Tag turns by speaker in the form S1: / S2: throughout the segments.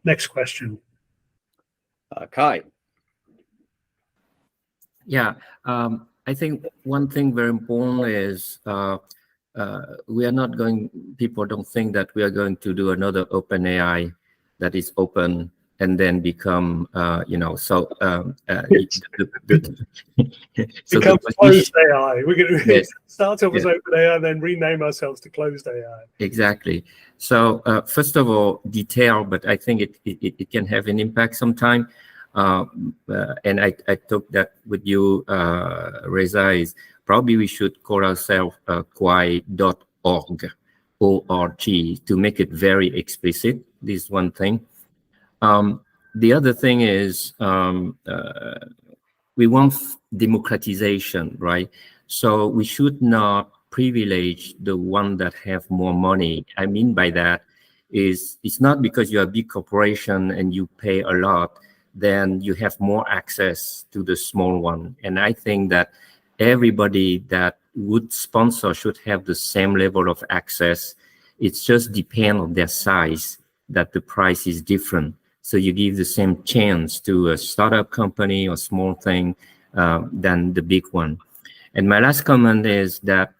S1: Next question.
S2: Khai.
S3: Yeah, I think one thing very important is we are not going, people don't think that we are going to do another OpenAI that is open and then become, so
S1: become ClosedAI. We're going to
S3: yes,
S1: start off as OpenAI, then rename ourselves to ClosedAI.
S3: Exactly. So first of all, detail, but I think it can have an impact sometime. And I took that with you, Reza, is probably we should call ourselves Kwaai.org, O-R-G, to make it very explicit. This is one thing. The other thing is we want democratization, right? So we should not privilege the one that have more money. I mean by that is it's not because you're a big corporation and you pay a lot, then you have more access to the small one. And I think that everybody that would sponsor should have the same level of access. It's just depend on their size that the price is different. So you give the same chance to a startup company or small thing than the big one. And my last comment is that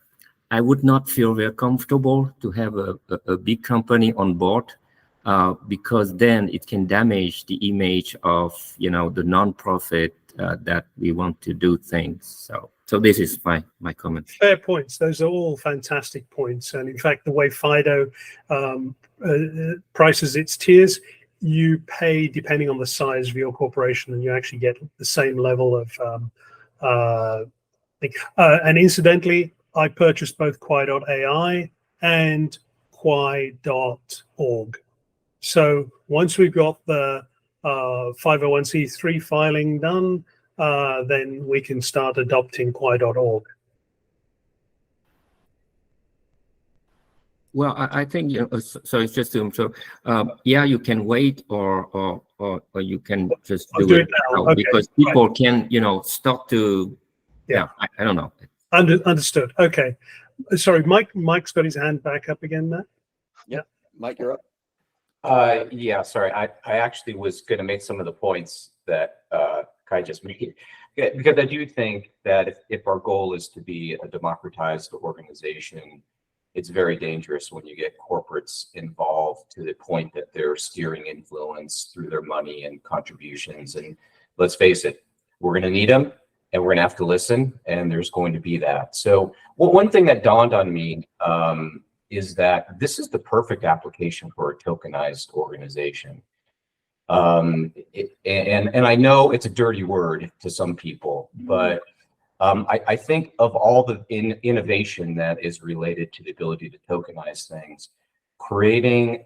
S3: I would not feel very comfortable to have a big company on board because then it can damage the image of, the nonprofit that we want to do things. So this is my comment.
S1: Fair points. Those are all fantastic points. And in fact, the way Fido prices its tiers, you pay depending on the size of your corporation, and you actually get the same level of and incidentally, I purchased both Kwaai.ai and Kwaai.org. So once we've got the 501c3 filing done, then we can start adopting Kwaai.org.
S3: Well, I think so. It's just yeah, you can wait or you can just do it now okay. Because people can start to I don't know.
S1: Understood. Okay. Sorry, Mike's got his hand back up again, Matt.
S2: Yeah, Mike, you're up.
S4: Yeah, sorry. I actually was going to make some of the points that Khai just made, because I do think that if our goal is to be a democratized organization, it's very dangerous when you get corporates involved to the point that they're steering influence through their money and contributions. And let's face it, we're going to need them, and we're going to have to listen, and there's going to be that. So one thing that dawned on me is that this is the perfect application for a tokenized organization. And I know it's a dirty word to some people, but I think of all the innovation that is related to the ability to tokenize things, creating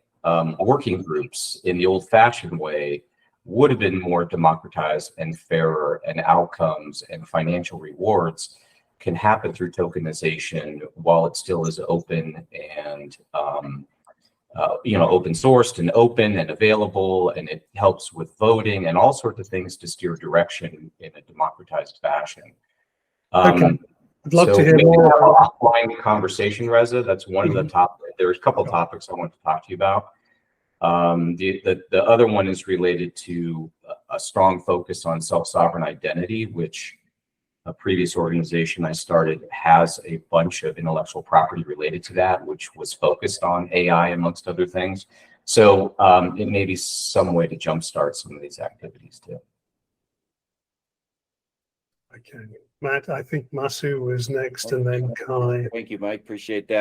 S4: working groups in the old-fashioned way would have been more democratized and fairer, and outcomes and financial rewards can happen through tokenization while it still is open and open sourced and open and available, and it helps with voting and all sorts of things to steer direction in a democratized fashion.
S1: Okay. I'd love to hear more.
S4: Offline conversation, Reza. That's one of the topics. There's a couple of topics I want to talk to you about. The other one is related to a strong focus on self-sovereign identity, which a previous organization I started has a bunch of intellectual property related to that, which was focused on AI amongst other things. So it may be some way to jumpstart some of these activities too.
S1: Okay, Matt, I think Masu was next, and then Khai.
S2: Thank you, Mike. Appreciate that.